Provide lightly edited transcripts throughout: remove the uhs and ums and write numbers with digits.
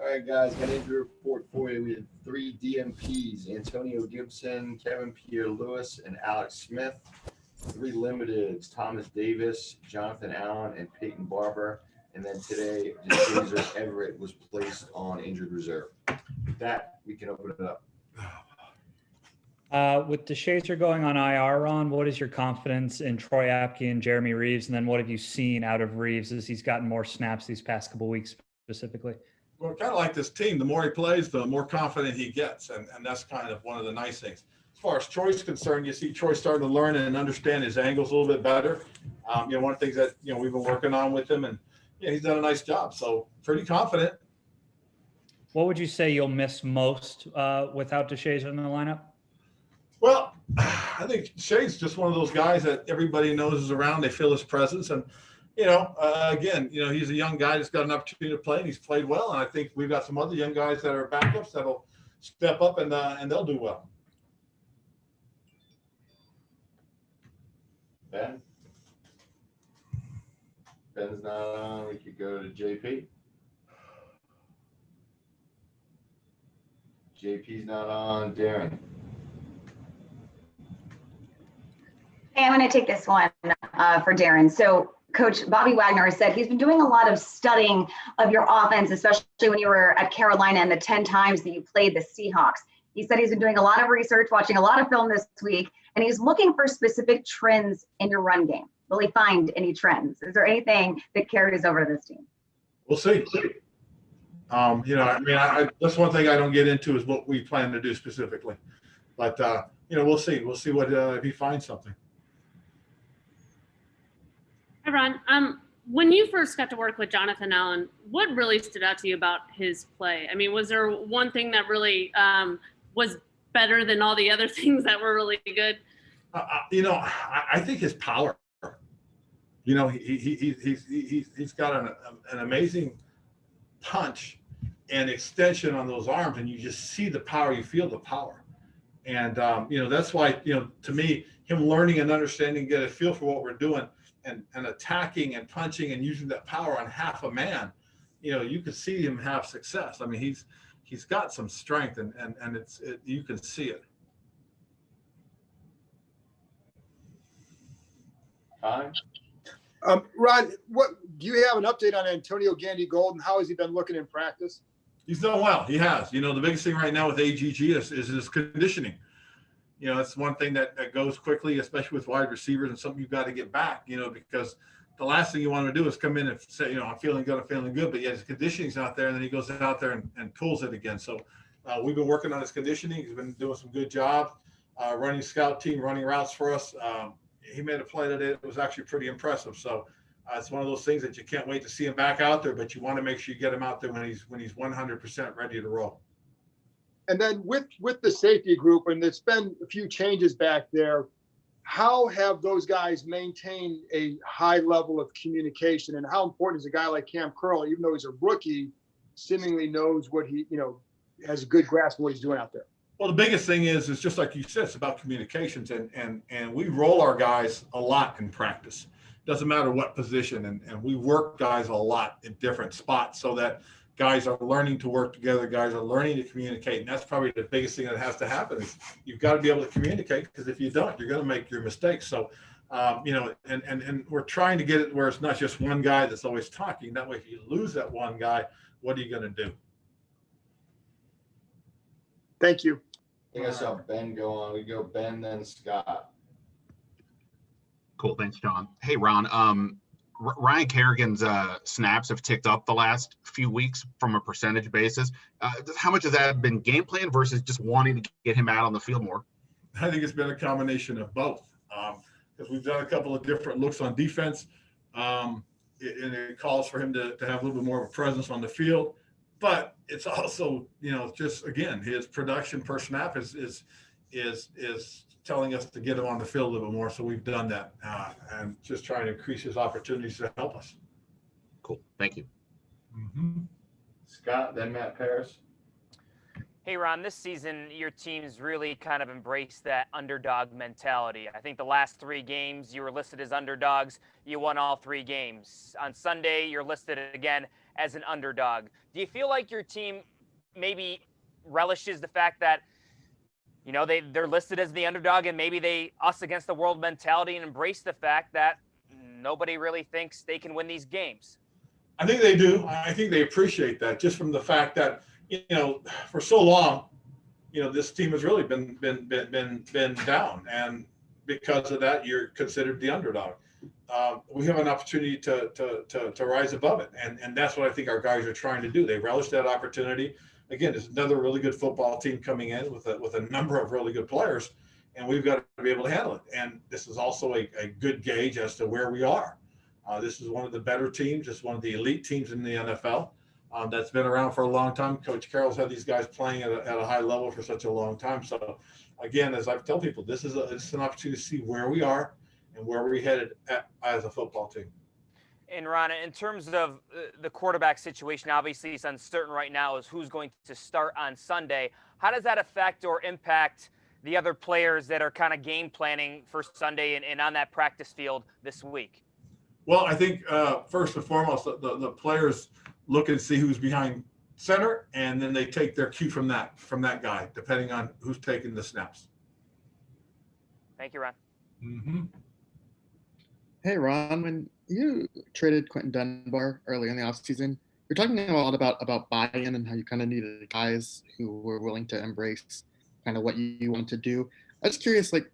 All right, guys, got an injury report for you. We had 3 DMPs: Antonio Gibson, Kevin Pierre-Louis, and Alex Smith. 3 limiteds: Thomas Davis, Jonathan Allen, and Peyton Barber. And then today, DeShazer Everett was placed on injured reserve. With that, we can open it up. With DeShazer going on IR, Ron, what is your confidence in Troy Apke and Jeremy Reeves? And then what have you seen out of Reeves as he's gotten more snaps these past couple weeks specifically? Well, kind of like this team, the more he plays, the more confident he gets. And that's kind of one of the nice things. As far as Troy's concerned, you see Troy starting to learn and understand his angles a little bit better. One of the things that, we've been working on with him, and he's done a nice job. So pretty confident. What would you say you'll miss most without DeShazer in the lineup? Well, I think Shay's just one of those guys that everybody knows is around. They feel his presence. And, again, he's a young guy that's got an opportunity to play, and he's played well. And I think we've got some other young guys that are backups that'll step up and they'll do well. Ben? Ben's not on. We could go to JP. JP's not on. Darren. Hey, I'm going to take this one for Darren. So Coach Bobby Wagner has said he's been doing a lot of studying of your offense, especially when you were at Carolina and the 10 times that you played the Seahawks. He said he's been doing a lot of research, watching a lot of film this week, and he's looking for specific trends in your run game. Will he find any trends? Is there anything that carries over to this team? We'll see. That's one thing I don't get into is what we plan to do specifically. But, we'll see. We'll see what if he finds something. Hi, Ron. When you first got to work with Jonathan Allen, what really stood out to you about his play? I mean, was there one thing that really was better than all the other things that were really good? I think his power. He's got an amazing punch and extension on those arms, and you just see the power. You feel the power, and that's why to me, him learning and understanding, get a feel for what we're doing, and attacking and punching and using that power on half a man, you could see him have success. I mean, he's got some strength, and you can see it. Time. Ron, what do you have an update on Antonio Gandy-Golden? How has he been looking in practice? He's done well. He has. The biggest thing right now with AGG is his conditioning. It's one thing that goes quickly, especially with wide receivers, and something you've got to get back, because the last thing you want to do is come in and say, I'm feeling good, but yet his conditioning's not there, and then he goes out there and pulls it again. So we've been working on his conditioning. He's been doing some good job running scout team, running routes for us. He made a play today that was actually pretty impressive. So it's one of those things that you can't wait to see him back out there, but you want to make sure you get him out there when he's 100% ready to roll. And then with the safety group, and there's been a few changes back there, how have those guys maintained a high level of communication, and how important is a guy like Cam Curl, even though he's a rookie, seemingly knows what he, has a good grasp of what he's doing out there? Well, the biggest thing is just like you said, it's about communications, and we roll our guys a lot in practice. Doesn't matter what position, and we work guys a lot in different spots so that guys are learning to work together, guys are learning to communicate, and that's probably the biggest thing that has to happen is you've got to be able to communicate, because if you don't, you're going to make your mistakes. So, and we're trying to get it where it's not just one guy that's always talking. That way, if you lose that one guy, what are you going to do? Thank you. I think I saw Ben go on. We go Ben, then Scott. Cool. Thanks, John. Hey, Ron. Ryan Kerrigan's snaps have ticked up the last few weeks from a percentage basis. How much has that been game plan versus just wanting to get him out on the field more? I think it's been a combination of both, because we've done a couple of different looks on defense, and it calls for him to have a little bit more of a presence on the field. But it's also, just again, his production per snap is telling us to get him on the field a little bit more. So we've done that, and just trying to increase his opportunities to help us. Cool. Thank you. Mm-hmm. Scott, then Matt Paris. Hey, Ron, this season, your team's really kind of embraced that underdog mentality. I think the last 3 games you were listed as underdogs. You won all 3 games. On Sunday, you're listed again as an underdog. Do you feel like your team maybe relishes the fact that, you know, they're listed as the underdog, and maybe they us against the world mentality, and embrace the fact that nobody really thinks they can win these games? I think they do. I think they appreciate that, just from the fact that, you know, for so long, you know, this team has really been down, and because of that, you're considered the underdog. We have an opportunity to rise above it, and that's what I think our guys are trying to do. They relish that opportunity. Again, there's another really good football team coming in with a number of really good players, and we've got to be able to handle it. And this is also a good gauge as to where we are. This is one of the better teams. It's one of the elite teams in the NFL that's been around for a long time. Coach Carroll's had these guys playing at a high level for such a long time. So, again, as I've told people, this is an opportunity to see where we are and where we're headed as a football team. And Ron, in terms of the quarterback situation, obviously it's uncertain right now as who's going to start on Sunday. How does that affect or impact the other players that are kind of game planning for Sunday and on that practice field this week? Well, I think first and foremost, the players look and see who's behind center, and then they take their cue from that guy, depending on who's taking the snaps. Thank you, Ron. Mm-hmm. Hey, Ron, when you traded Quentin Dunbar early in the offseason, you're talking a lot about buy-in and how you kind of needed guys who were willing to embrace kind of what you want to do. I was curious, like,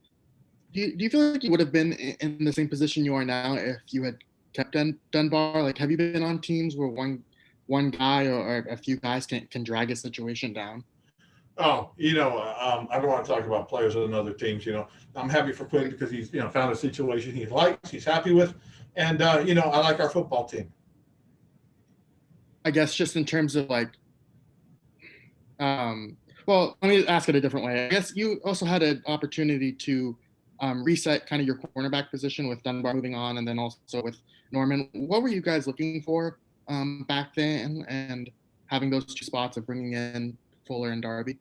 do you feel like you would have been in the same position you are now if you had kept Dunbar? Like, have you been on teams where one guy or a few guys can drag a situation down? Oh, you know, I don't want to talk about players on other teams. You know, I'm happy for Quentin because he's, you know, found a situation he likes, he's happy with, and you know, I like our football team. I guess just in terms of like, well, let me ask it a different way. I guess you also had an opportunity to reset kind of your cornerback position with Dunbar moving on, and then also with Norman. What were you guys looking for back then, and having those two spots of bringing in Fuller and Darby?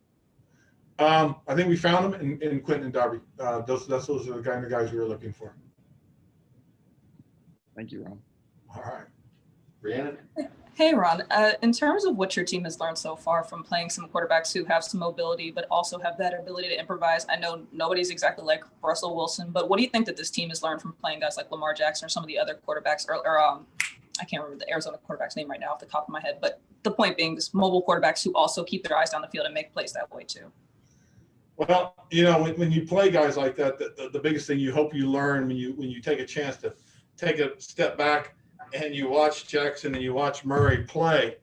I think we found them in Quentin and Darby. Those are the kind of guys we were looking for. Thank you, Ron. All right. Rhiannon? Hey, Ron. In terms of what your team has learned so far from playing some quarterbacks who have some mobility but also have that ability to improvise, I know nobody's exactly like Russell Wilson, but what do you think that this team has learned from playing guys like Lamar Jackson or some of the other quarterbacks, or I can't remember the Arizona quarterback's name right now off the top of my head, but the point being, this mobile quarterbacks who also keep their eyes down the field and make plays that way too? Well, you know, when you play guys like that, the biggest thing you hope you learn when you take a chance to take a step back and you watch Jackson and you watch Murray play,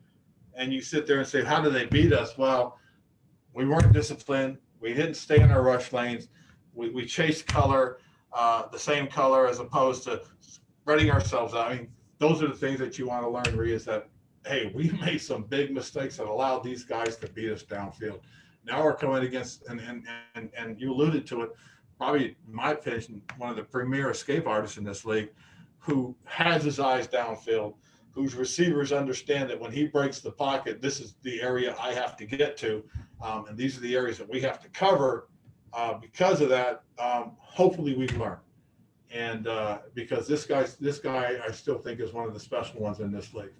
and you sit there and say, how do they beat us? Well, we weren't disciplined. We didn't stay in our rush lanes. We chased color, the same color, as opposed to spreading ourselves out. I mean, those are the things that you want to learn, Rhea, is that, hey, we made some big mistakes that allowed these guys to beat us downfield. Now we're coming against, and you alluded to it, probably, in my opinion, one of the premier escape artists in this league, who has his eyes downfield, whose receivers understand that when he breaks the pocket, this is the area I have to get to, and these are the areas that we have to cover. Because of that, hopefully we've learned. And because this guy, I still think is one of the special ones in this league.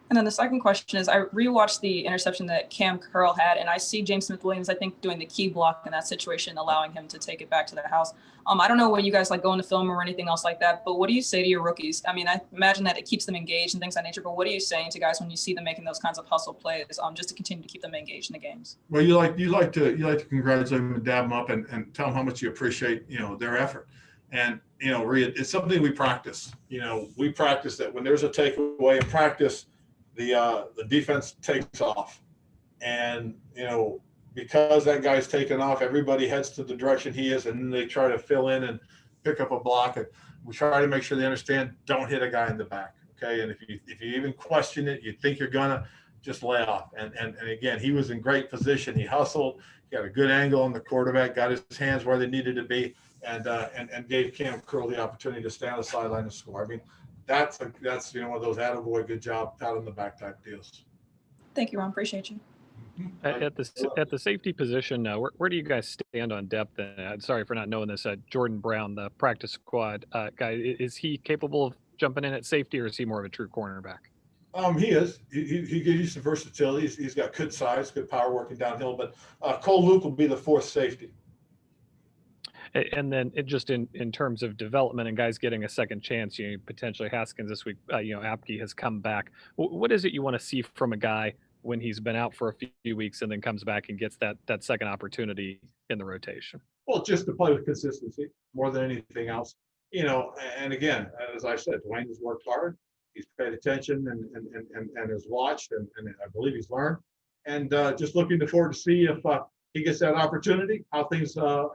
And then the second question is, I rewatched the interception that Cam Curl had, and I see James Smith-Williams, I think, doing the key block in that situation, allowing him to take it back to the house. I don't know what you guys like go into film or anything else like that, but what do you say to your rookies? I mean, I imagine that it keeps them engaged and things of that nature, but what are you saying to guys when you see them making those kinds of hustle plays, just to continue to keep them engaged in the games? Well, you like to congratulate them and dab them up and tell them how much you appreciate, you know, their effort. And, you know, Rhea, it's something we practice. You know, we practice that when there's a takeaway in practice, the defense takes off, and you know, because that guy's taken off, everybody heads to the direction he is, and then they try to fill in and pick up a block. And we try to make sure they understand, don't hit a guy in the back, okay? And if you even question it, you think you're gonna, just lay off. And again, he was in great position. He hustled. He had a good angle on the quarterback, got his hands where they needed to be, and gave Cam Curl the opportunity to stay on the sideline and score. I mean, that's you know, one of those attaboy, good job, pat on the back type deals. Thank you, Ron. Appreciate you. At the safety position, where do you guys stand on depth? Sorry for not knowing this. Jordan Brown, the practice squad guy, is he capable of jumping in at safety, or is he more of a true cornerback? He is. He gives you some versatility. He's got good size, good power working downhill. But Cole Luke will be the fourth safety. And then just in terms of development and guys getting a second chance, potentially Haskins this week, Apke has come back. What is it you want to see from a guy when he's been out for a few weeks and then comes back and gets that second opportunity in the rotation? Well, just to play with consistency more than anything else. And again, as I said, Dwayne has worked hard. He's paid attention and has watched, and I believe he's learned. And just looking forward to see if he gets that opportunity, how things go.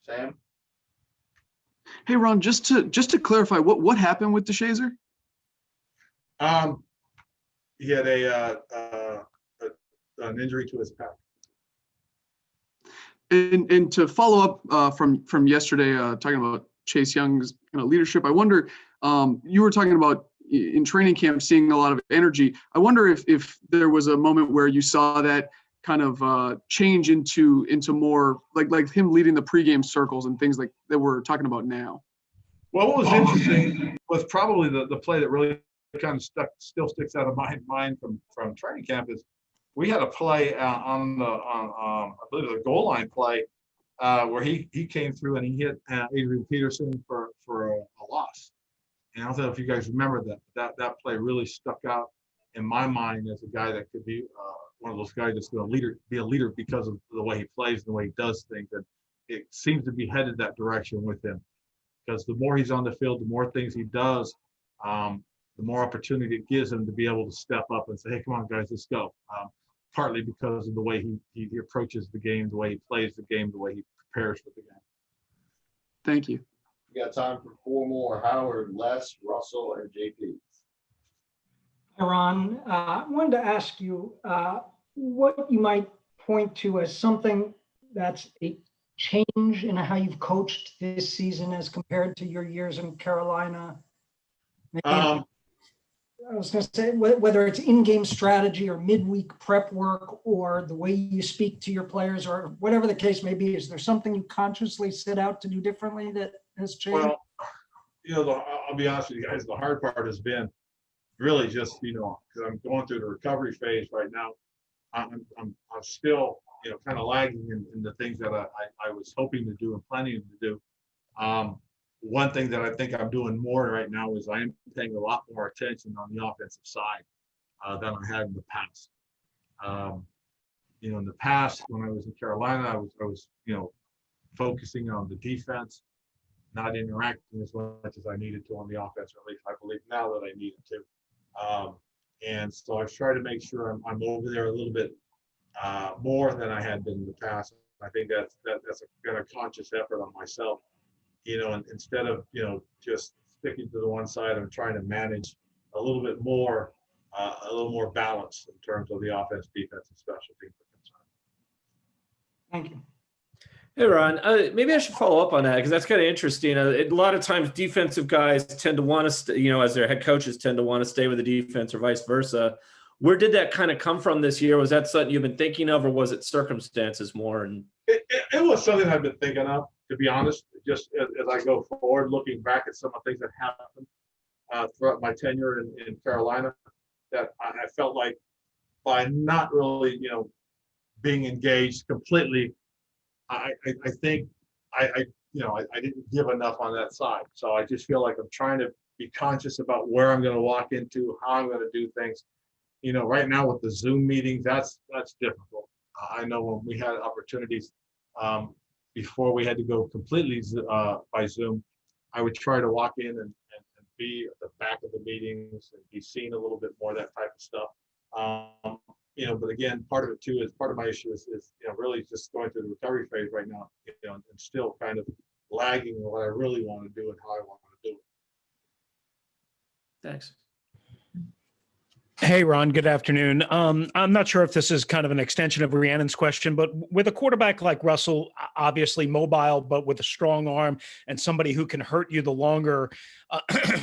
Sam? Hey, Ron, just to clarify, what happened with DeShazer? He had an injury to his pec. And to follow up from yesterday, talking about Chase Young's leadership, I wonder, you were talking about in training camp seeing a lot of energy. I wonder if there was a moment where you saw that kind of change into more like him leading the pregame circles and things like that we're talking about now. Well, what was interesting was probably the play that really kind of still sticks out of my mind from training camp is we had a play on I believe the goal line play where he came through and he hit Adrian Peterson for a loss. And I don't know if you guys remember that play really stuck out in my mind as a guy that could be one of those guys that's going to be a leader because of the way he plays and the way he does things. And it seems to be headed that direction with him, because the more he's on the field, the more things he does, the more opportunity it gives him to be able to step up and say, hey, come on, guys, let's go. Partly because of the way he approaches the game, the way he plays the game, the way he prepares for the game. Thank you. We got time for 4 more. Howard, Les, Russell, and JP. Hi, Ron. I wanted to ask you what you might point to as something that's a change in how you've coached this season as compared to your years in Carolina. I was going to say whether it's in-game strategy or midweek prep work or the way you speak to your players or whatever the case may be. Is there something you consciously set out to do differently that has changed? Well, I'll be honest with you guys. The hard part has been really just, because I'm going through the recovery phase right now. I'm still, kind of lagging in the things that I was hoping to do and planning to do. One thing that I think I'm doing more right now is I am paying a lot more attention on the offensive side than I had in the past. In the past when I was in Carolina, I was focusing on the defense, not interacting as much as I needed to on the offense, or at least I believe now that I needed to. And so I've tried to make sure I'm over there a little bit more than I had been in the past. I think that's been a conscious effort on myself. And instead of, just sticking to the one side, I'm trying to manage a little bit more, a little more balance in terms of the offense, defense, and special teams. Thank you. Hey, Ron, maybe I should follow up on that because that's kind of interesting. A lot of times defensive guys tend to want to, as their head coaches tend to want to stay with the defense or vice versa. Where did that kind of come from this year? Was that something you've been thinking of, or was it circumstances more? And it was something I've been thinking of, to be honest, just as I go forward, looking back at some of the things that happened throughout my tenure in Carolina, that I felt like by not really, being engaged completely, I think I didn't give enough on that side. So I just feel like I'm trying to be conscious about where I'm going to walk into, how I'm going to do things. Right now with the Zoom meetings, that's difficult. I know when we had opportunities before we had to go completely by Zoom, I would try to walk in and be at the back of the meetings and be seen a little bit more, that type of stuff. But again, part of it too is part of my issue is really just going through the recovery phase right now, and still kind of lagging in what I really want to do and how I want to do it. Thanks. Hey, Ron, good afternoon. I'm not sure if this is kind of an extension of Rhiannon's question, but with a quarterback like Russell, obviously mobile, but with a strong arm and somebody who can hurt you the longer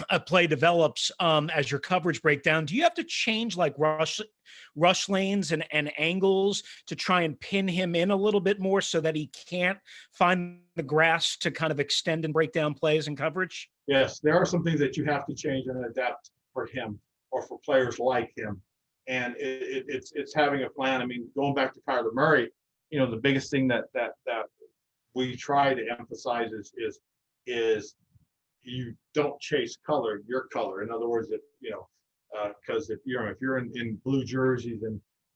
a play develops, as your coverage breakdown, do you have to change like rush lanes and angles to try and pin him in a little bit more so that he can't find the grass to kind of extend and break down plays and coverage? Yes, there are some things that you have to change and adapt for him or for players like him. And it's having a plan. I mean, going back to Kyler Murray, the biggest thing that we try to emphasize is you don't chase color, your color. In other words, because if you're in blue jerseys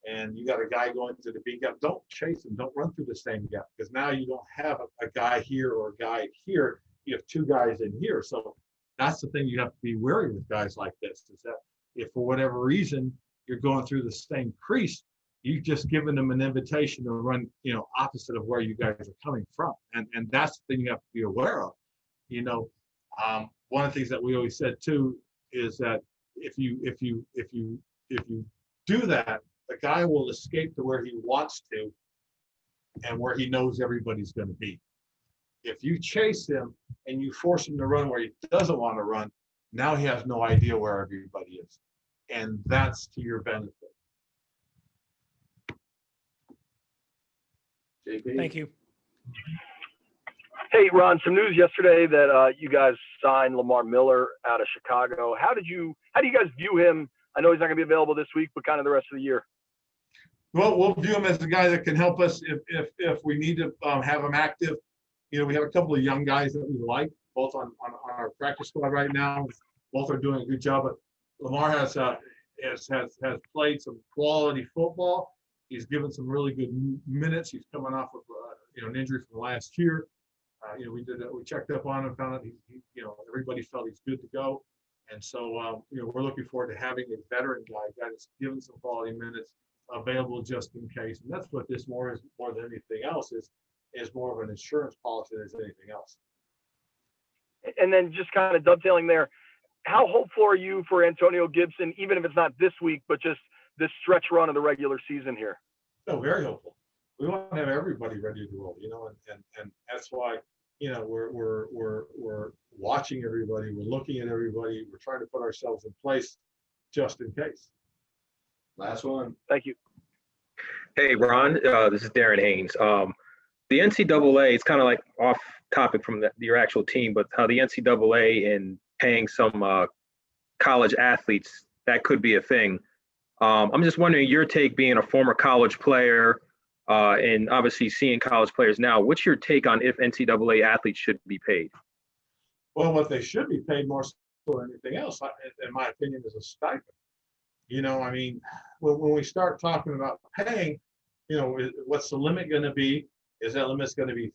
and you got a guy going to the big gap, don't chase him, don't run through the same gap, because now you don't have a guy here or a guy here. You have two guys in here. So that's the thing you have to be wary with guys like this, is that if for whatever reason you're going through the same crease, you've just given them an invitation to run, opposite of where you guys are coming from. And that's the thing you have to be aware of. One of the things that we always said too is that if you do that, the guy will escape to where he wants to and where he knows everybody's going to be. If you chase him and you force him to run where he doesn't want to run, now he has no idea where everybody is. And that's to your benefit. JP? Thank you. Hey, Ron, some news yesterday that you guys signed Lamar Miller out of Chicago. How do you guys view him? I know he's not going to be available this week, but kind of the rest of the year. Well, we'll view him as a guy that can help us if we need to have him active. We have a couple of young guys that we like, both on our practice squad right now. Both are doing a good job. But Lamar has played some quality football. He's given some really good minutes. He's coming off of an injury from last year. We checked up on him, found out he everybody felt he's good to go. And so we're looking forward to having a veteran guy that's given some quality minutes available just in case. And that's what this more than anything else is more of an insurance policy than anything else. And then just kind of dovetailing there, how hopeful are you for Antonio Gibson, even if it's not this week, but just this stretch run of the regular season here? No, very hopeful. We want to have everybody ready to roll, and that's why, we're watching everybody, we're looking at everybody, we're trying to put ourselves in place just in case. Last one. Thank you. Hey, Ron, this is Darren Haynes. The NCAA, it's kind of like off topic from your actual team, but how the NCAA in paying some college athletes, that could be a thing. I'm just wondering your take, being a former college player and obviously seeing college players now, what's your take on if NCAA athletes should be paid? Well, what they should be paid more so than anything else, in my opinion, is a stipend. When we start talking about paying, what's the limit going to be? Is that limit's going to be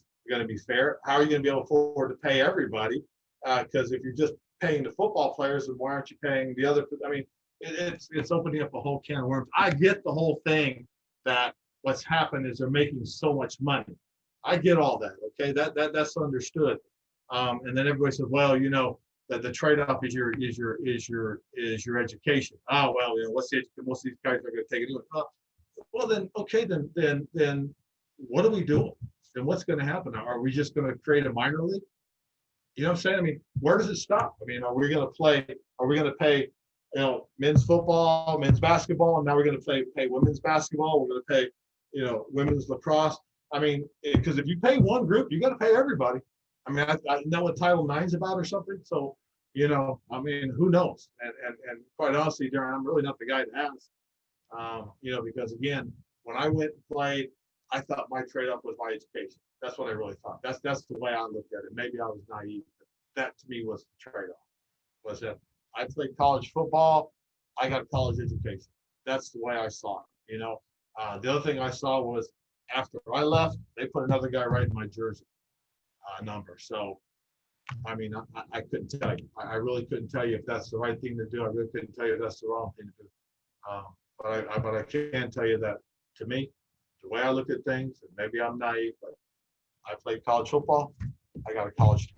fair? How are you going to be able to afford to pay everybody? Because if you're just paying the football players, then why aren't you paying the other? It's opening up a whole can of worms. I get the whole thing that what's happened is they're making so much money. I get all that. Okay, that's understood. And then everybody says, well, that the trade-off is your education. Oh, well, most of these guys are going to take it anyway. Well, then, okay, then what are we doing? Then what's going to happen? Are we just going to create a minor league? You know what I'm saying? Where does it stop? Are we going to pay, men's football, men's basketball, and now we're going to pay women's basketball. We're going to pay, women's lacrosse. Because if you pay one group, you got to pay everybody. I know what Title IX is about or something. So, who knows? And quite honestly, Darren, I'm really not the guy to ask. Because again, when I went and played, I thought my trade-off was my education. That's what I really thought. That's the way I looked at it. Maybe I was naive. But that to me was the trade-off. Was that I played college football, I got a college education. That's the way I saw it. The other thing I saw was after I left, they put another guy right in my jersey number. So, I couldn't tell you. I really couldn't tell you if that's the right thing to do. I really couldn't tell you if that's the wrong thing to do. But I can tell you that to me, the way I look at things, and maybe I'm naive, but I played college football. I got a college